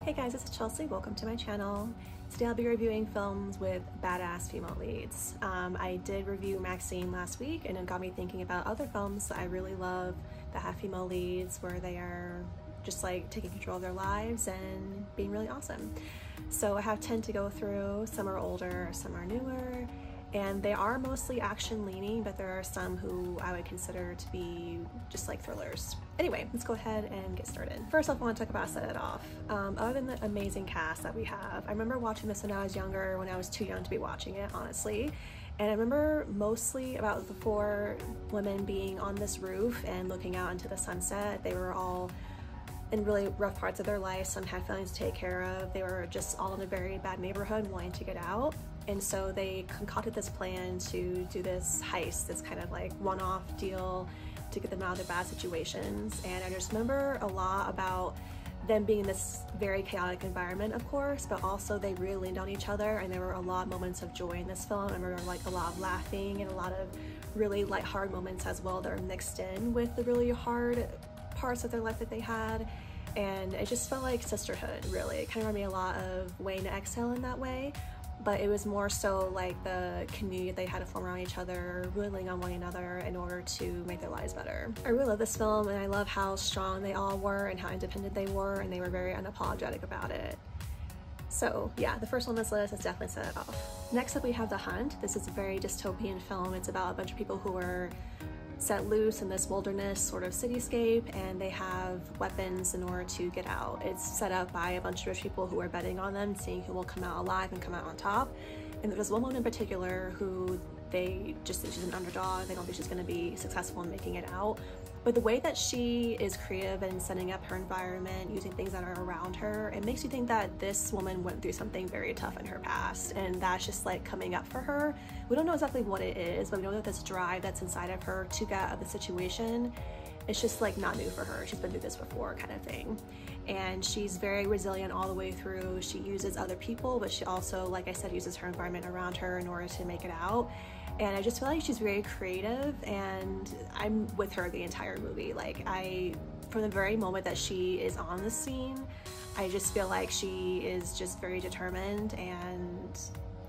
Hey guys, this is Chelsea. Welcome to my channel. Today I'll be reviewing films with badass female leads. I did review Maxine last week and it got me thinking about other films that I really love that have female leads where they are just like taking control of their lives and being really awesome. So I have 10 to go through. Some are older, some are newer, and they are mostly action leaning, but there are some who I would consider to be just like thrillers. Anyway, let's go ahead and get started. First off, I want to talk about Set It Off. Other than the amazing cast that we have, I remember watching this when I was younger, when I was too young to be watching it, honestly. And I remember mostly about the 4 women being on this roof and looking out into the sunset. They were all in really rough parts of their life. Some had families to take care of. They were just all in a very bad neighborhood wanting to get out. And so they concocted this plan to do this heist, this kind of like one-off deal to get them out of their bad situations. And I just remember a lot about them being in this very chaotic environment, of course, but also they really leaned on each other, and there were a lot of moments of joy in this film. I remember like a lot of laughing and a lot of really lighthearted moments as well that are mixed in with the really hard parts of their life that they had. And it just felt like sisterhood, really. It kind of reminded me a lot of Waiting to Exhale in that way, but it was more so like the community they had to form around each other, really leaning on one another in order to make their lives better. I really love this film, and I love how strong they all were and how independent they were, and they were very unapologetic about it. So yeah, the first one on this list is definitely Set It Off. Next up we have The Hunt. This is a very dystopian film. It's about a bunch of people who are set loose in this wilderness sort of cityscape, and they have weapons in order to get out. It's set up by a bunch of rich people who are betting on them, seeing who will come out alive and come out on top. And there's one woman in particular who they just think she's an underdog. They don't think she's going to be successful in making it out. But the way that she is creative in setting up her environment, using things that are around her, it makes you think that this woman went through something very tough in her past, and that's just like coming up for her. We don't know exactly what it is, but we know that this drive that's inside of her to get out of the situation, it's just like not new for her. She's been through this before, kind of thing. And she's very resilient all the way through. She uses other people, but she also, like I said, uses her environment around her in order to make it out. And I just feel like she's very creative, and I'm with her the entire movie. Like from the very moment that she is on the scene, I just feel like she is just very determined. And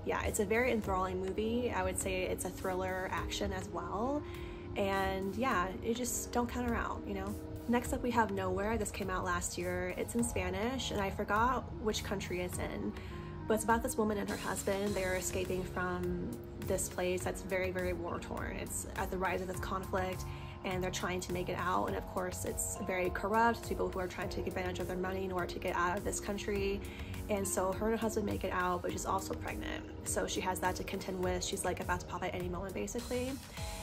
yeah, it's a very enthralling movie. I would say it's a thriller action as well. And yeah, it just don't count her out, you know? Next up we have Nowhere. This came out last year. It's in Spanish, and I forgot which country it's in. But it's about this woman and her husband. They're escaping from this place that's very, very war-torn. It's at the rise of this conflict, and they're trying to make it out. And of course, it's very corrupt. It's people who are trying to take advantage of their money in order to get out of this country. And so her and her husband make it out, but she's also pregnant. So she has that to contend with. She's like about to pop at any moment, basically.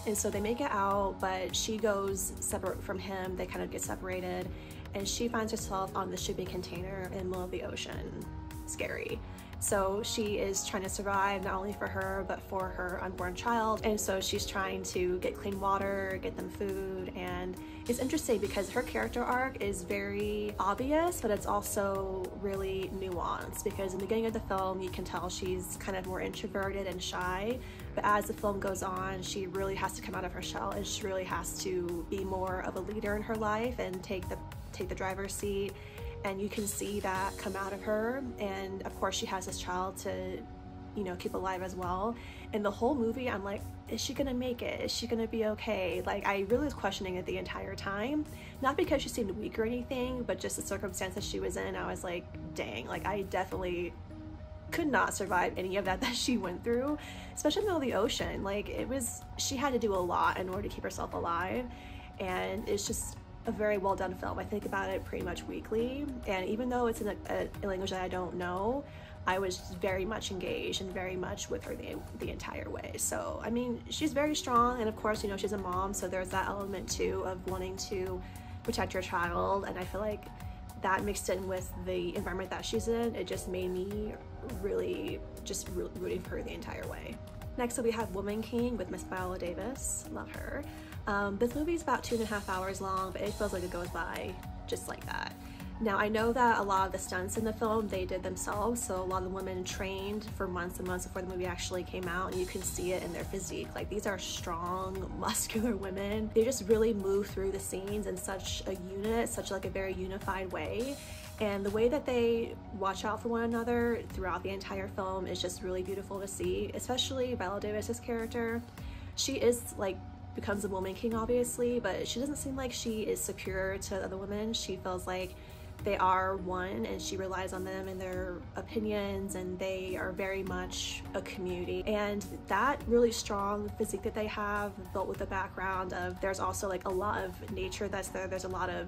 And so they make it out, but she goes separate from him. They kind of get separated, and she finds herself on the shipping container in the middle of the ocean. Scary. So she is trying to survive, not only for her, but for her unborn child. And so she's trying to get clean water, get them food. And it's interesting because her character arc is very obvious, but it's also really nuanced, because in the beginning of the film, you can tell she's kind of more introverted and shy. But as the film goes on, she really has to come out of her shell, and she really has to be more of a leader in her life and take the driver's seat. And you can see that come out of her. And of course she has this child to, you know, keep alive as well. And the whole movie, I'm like, is she gonna make it? Is she gonna be okay? Like, I really was questioning it the entire time. Not because she seemed weak or anything, but just the circumstances she was in. I was like, dang, like I definitely could not survive any of that she went through, especially in the middle of the ocean. Like she had to do a lot in order to keep herself alive. And it's just a very well done film. I think about it pretty much weekly, and even though it's in a language that I don't know, I was very much engaged and very much with her the entire way. So I mean, she's very strong, and of course, you know, she's a mom, so there's that element too of wanting to protect her child. And I feel like that mixed in with the environment that she's in, it just made me really just rooting for her the entire way. Next up we have Woman King with Miss Viola Davis. Love her. This movie is about 2.5 hours long, but it feels like it goes by just like that. Now, I know that a lot of the stunts in the film, they did themselves, so a lot of the women trained for months and months before the movie actually came out, and you can see it in their physique. Like, these are strong, muscular women. They just really move through the scenes in such a unit, such like a very unified way. And the way that they watch out for one another throughout the entire film is just really beautiful to see, especially Viola Davis's character. She is like becomes a woman king obviously, but she doesn't seem like she is superior to other women. She feels like they are one and she relies on them and their opinions, and they are very much a community. And that really strong physique that they have, built with the background of there's also like a lot of nature that's there. There's a lot of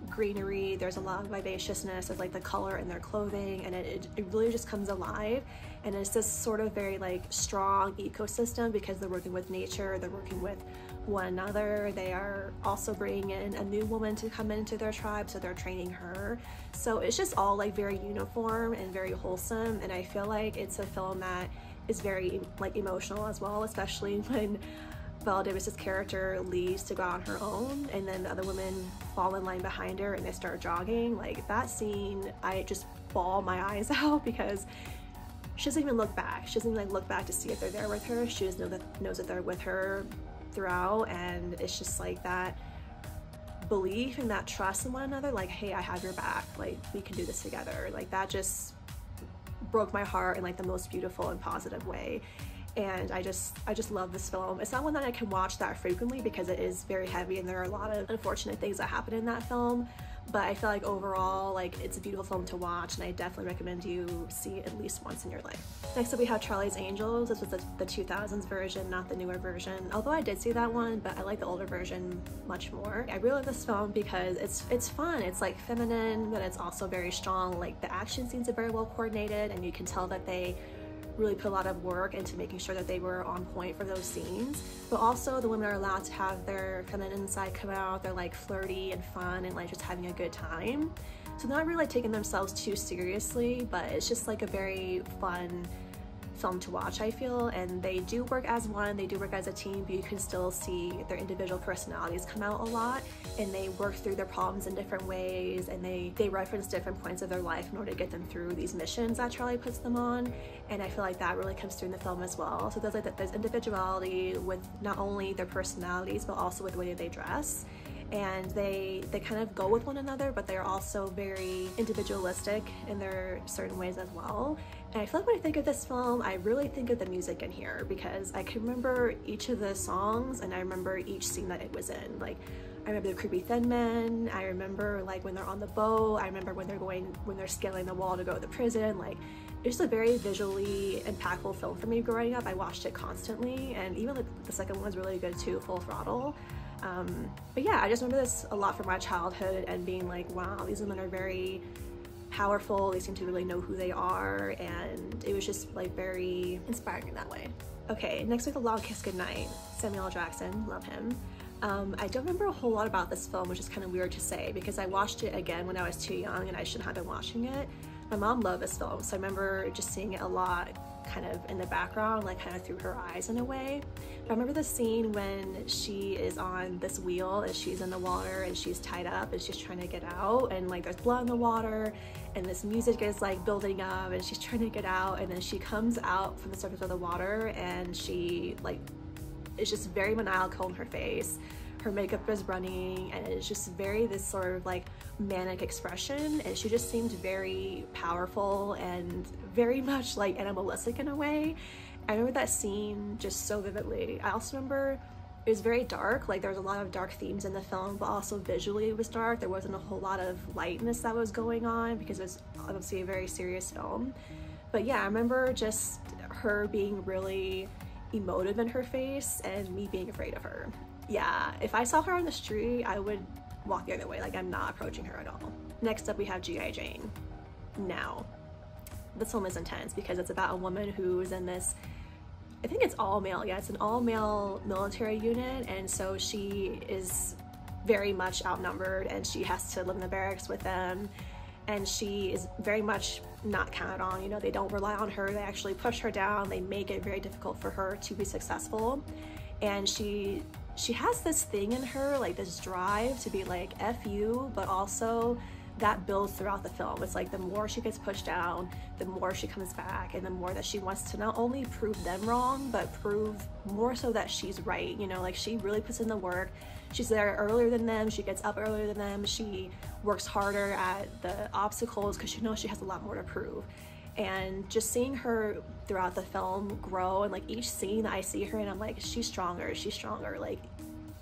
greenery, there's a lot of vivaciousness of like the color in their clothing, and it really just comes alive. And it's this sort of very like strong ecosystem because they're working with nature, they're working with one another. They are also bringing in a new woman to come into their tribe, so they're training her. So it's just all like very uniform and very wholesome, and I feel like it's a film that is very like emotional as well, especially when Viola Davis's character leaves to go on her own and then the other women fall in line behind her and they start jogging. Like that scene, I just bawl my eyes out because she doesn't even look back. She doesn't even like look back to see if they're there with her. She just knows that they're with her throughout, and it's just like that belief and that trust in one another, like, hey, I have your back, like we can do this together. Like that just broke my heart in like the most beautiful and positive way. And I just love this film. It's not one that I can watch that frequently because it is very heavy and there are a lot of unfortunate things that happen in that film, but I feel like overall like it's a beautiful film to watch, and I definitely recommend you see it at least once in your life. Next up we have Charlie's Angels. This was the 2000s version, not the newer version, although I did see that one, but I like the older version much more. I really love this film because it's fun. It's like feminine, but it's also very strong. Like the action scenes are very well coordinated, and you can tell that they really put a lot of work into making sure that they were on point for those scenes. But also the women are allowed to have their feminine side come out. They're like flirty and fun and like just having a good time. So they're not really like taking themselves too seriously, but it's just like a very fun film to watch, I feel. And they do work as one, they do work as a team, but you can still see their individual personalities come out a lot, and they work through their problems in different ways, and they reference different points of their life in order to get them through these missions that Charlie puts them on. And I feel like that really comes through in the film as well. So there's like there's individuality with not only their personalities but also with the way that they dress, and they kind of go with one another, but they're also very individualistic in their certain ways as well. And I feel like when I think of this film, I really think of the music in here, because I can remember each of the songs and I remember each scene that it was in. Like I remember the creepy thin men, I remember like when they're on the boat, I remember when they're scaling the wall to go to the prison. Like it's a very visually impactful film for me growing up. I watched it constantly, and even like the second one was really good too, Full Throttle. But yeah, I just remember this a lot from my childhood and being like, wow, these women are very powerful, they seem to really know who they are, and it was just like very inspiring in that way. Okay, next week, A Long Kiss Goodnight. Samuel L. Jackson, love him. I don't remember a whole lot about this film, which is kind of weird to say because I watched it again when I was too young and I shouldn't have been watching it. My mom loved this film, so I remember just seeing it a lot kind of in the background, like kind of through her eyes in a way. But I remember the scene when she is on this wheel and she's in the water and she's tied up and she's trying to get out, and like there's blood in the water and this music is like building up and she's trying to get out, and then she comes out from the surface of the water and she like is just very maniacal in her face. Her makeup is running and it's just very this sort of like manic expression, and she just seemed very powerful and very much like animalistic in a way. I remember that scene just so vividly. I also remember it was very dark, like there was a lot of dark themes in the film, but also visually it was dark. There wasn't a whole lot of lightness that was going on because it was obviously a very serious film. But yeah, I remember just her being really emotive in her face and me being afraid of her. Yeah, if I saw her on the street, I would walk the other way. Like I'm not approaching her at all. Next up we have G.I Jane. Now, this film is intense because it's about a woman who's in this, I think it's all male, yeah, it's an all male military unit, and so she is very much outnumbered and she has to live in the barracks with them, and she is very much not counted on. You know, they don't rely on her, they actually push her down, they make it very difficult for her to be successful. And she has this thing in her, like this drive to be like F you, but also that builds throughout the film. It's like the more she gets pushed down, the more she comes back, and the more that she wants to not only prove them wrong, but prove more so that she's right. You know, like she really puts in the work. She's there earlier than them, she gets up earlier than them, she works harder at the obstacles because she knows she has a lot more to prove. And just seeing her throughout the film grow, and like each scene that I see her in, I'm like, she's stronger, like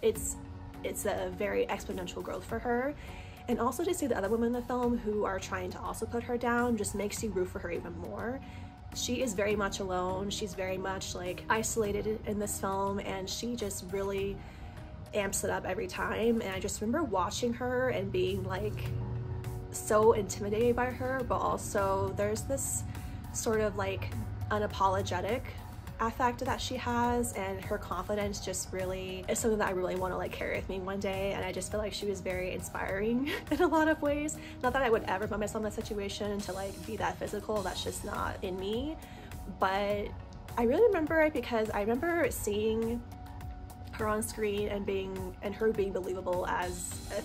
it's a very exponential growth for her. And also to see the other women in the film who are trying to also put her down just makes you root for her even more. She is very much alone, she's very much like isolated in this film, and she just really amps it up every time. And I just remember watching her and being like so intimidated by her, but also there's this sort of like unapologetic affect that she has, and her confidence just really is something that I really want to like carry with me one day. And I just feel like she was very inspiring in a lot of ways. Not that I would ever put myself in that situation to like be that physical, that's just not in me, but I really remember it because I remember seeing her on screen and her being believable as a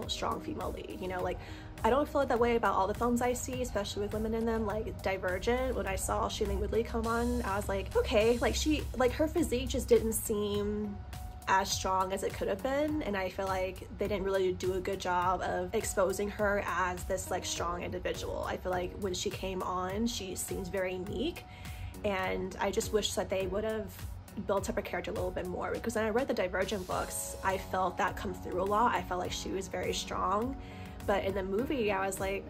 strong female lead. You know, like I don't feel that way about all the films I see, especially with women in them. Like Divergent, when I saw Shailene Woodley come on, I was like, okay, like her physique just didn't seem as strong as it could have been, and I feel like they didn't really do a good job of exposing her as this like strong individual. I feel like when she came on, she seems very meek, and I just wish that they would have built up her character a little bit more, because when I read the Divergent books, I felt that come through a lot. I felt like she was very strong, but in the movie I was like,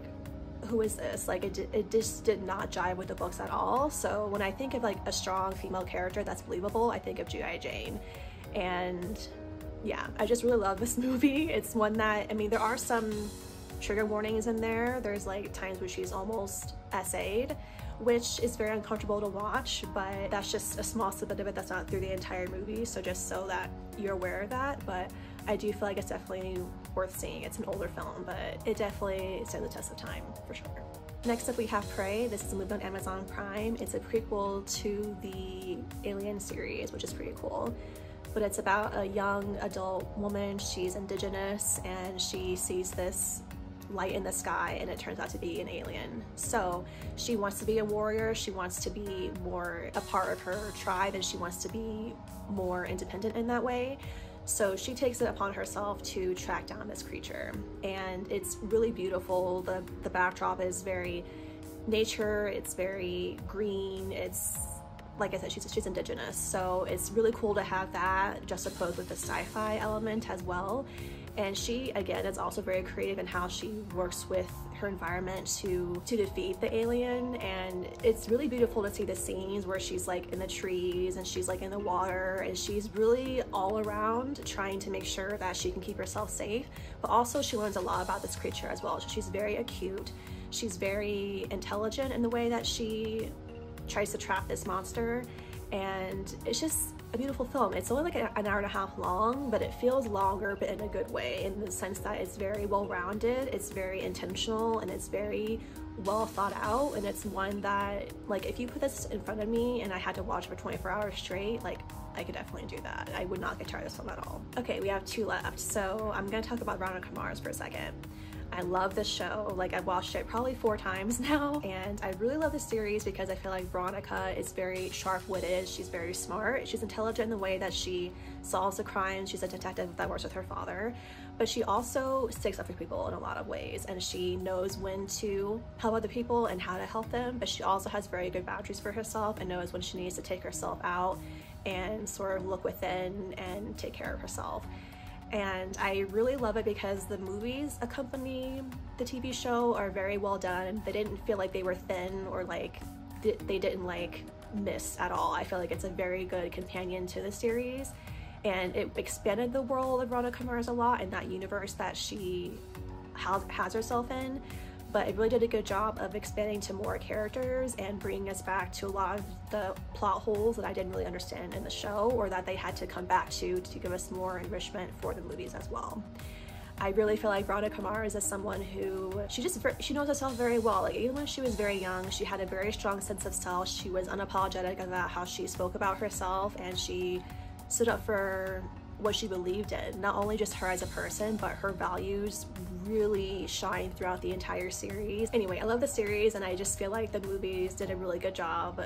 who is this? Like it just did not jive with the books at all. So when I think of like a strong female character that's believable, I think of G.I Jane. And yeah, I just really love this movie. It's one that, I mean, there are some trigger warnings in there. There's like times where she's almost essayed, which is very uncomfortable to watch, but that's just a small snippet of it. That's not through the entire movie, so just so that you're aware of that. But I do feel like it's definitely worth seeing. It's an older film, but it definitely stands the test of time for sure. Next up we have Prey. This is a movie on Amazon Prime. It's a prequel to the Alien series, which is pretty cool. But it's about a young adult woman. She's indigenous and she sees this light in the sky, and it turns out to be an alien. So she wants to be a warrior, she wants to be more a part of her tribe, and she wants to be more independent in that way. So she takes it upon herself to track down this creature, and it's really beautiful. The backdrop is very nature, it's very green, it's like I said, she's indigenous, so it's really cool to have that juxtaposed with the sci-fi element as well. And she, again, is also very creative in how she works with her environment to defeat the alien. And it's really beautiful to see the scenes where she's like in the trees and she's like in the water, and she's really all around trying to make sure that she can keep herself safe. But also she learns a lot about this creature as well. So she's very acute, she's very intelligent in the way that she tries to trap this monster, and it's just a beautiful film. It's only like an hour and a half long, but it feels longer, but in a good way, in the sense that it's very well-rounded, it's very intentional, and it's very well thought out. And it's one that, like, if you put this in front of me and I had to watch for 24 hours straight, like, I could definitely do that. I would not get tired of this film at all. Okay, we have two left, so I'm gonna talk about Veronica Mars for a second. I love this show. Like, I've watched it probably 4 times now, and I really love this series because I feel like Veronica is very sharp-witted, she's very smart, she's intelligent in the way that she solves the crimes. She's a detective that works with her father, but she also sticks up for people in a lot of ways, and she knows when to help other people and how to help them, but she also has very good boundaries for herself and knows when she needs to take herself out and sort of look within and take care of herself. And I really love it because the movies accompanying the TV show are very well done. They didn't feel like they were thin or like they didn't like miss at all. I feel like it's a very good companion to the series, and it expanded the world of Veronica Mars a lot in that universe that she has herself in. But it really did a good job of expanding to more characters and bringing us back to a lot of the plot holes that I didn't really understand in the show, or that they had to come back to give us more enrichment for the movies as well. I really feel like Veronica Mars is someone who, she knows herself very well. Like, even when she was very young, she had a very strong sense of self. She was unapologetic about how she spoke about herself, and she stood up for what she believed in. Not only just her as a person, but her values really shine throughout the entire series. Anyway, I love the series, and I just feel like the movies did a really good job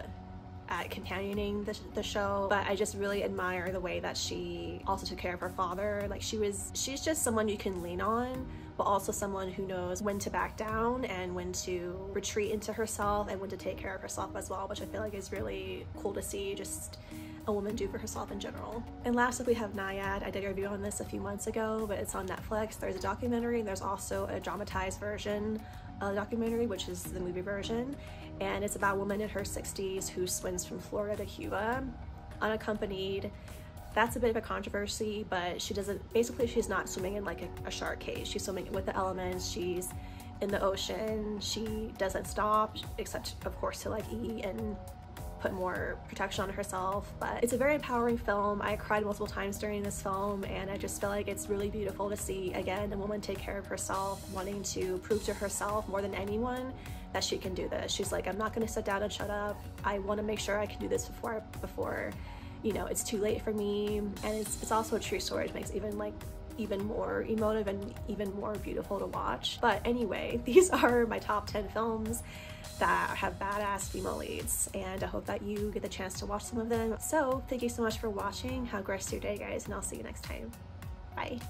at companioning the show, but I just really admire the way that she also took care of her father. Like she's just someone you can lean on, but also someone who knows when to back down and when to retreat into herself and when to take care of herself as well, which I feel like is really cool to see just a woman do for herself in general. And last up we have Nyad. I did a review on this a few months ago, but it's on Netflix. There's a documentary and there's also a dramatized version of the documentary, which is the movie version, and it's about a woman in her 60s who swims from Florida to Cuba unaccompanied. That's a bit of a controversy, but she doesn't, basically she's not swimming in like a shark cage. She's swimming with the elements. She's in the ocean. She doesn't stop, except of course to like eat and put more protection on herself. But it's a very empowering film. I cried multiple times during this film, and I just feel like it's really beautiful to see, again, a woman take care of herself, wanting to prove to herself more than anyone that she can do this. She's like, I'm not gonna sit down and shut up. I wanna make sure I can do this before you know, it's too late for me. And it's also a true story, which makes even more emotive and even more beautiful to watch. But anyway, these are my top 10 films that have badass female leads, and I hope that you get the chance to watch some of them. So thank you so much for watching. Have a great rest of your day, guys, and I'll see you next time. Bye.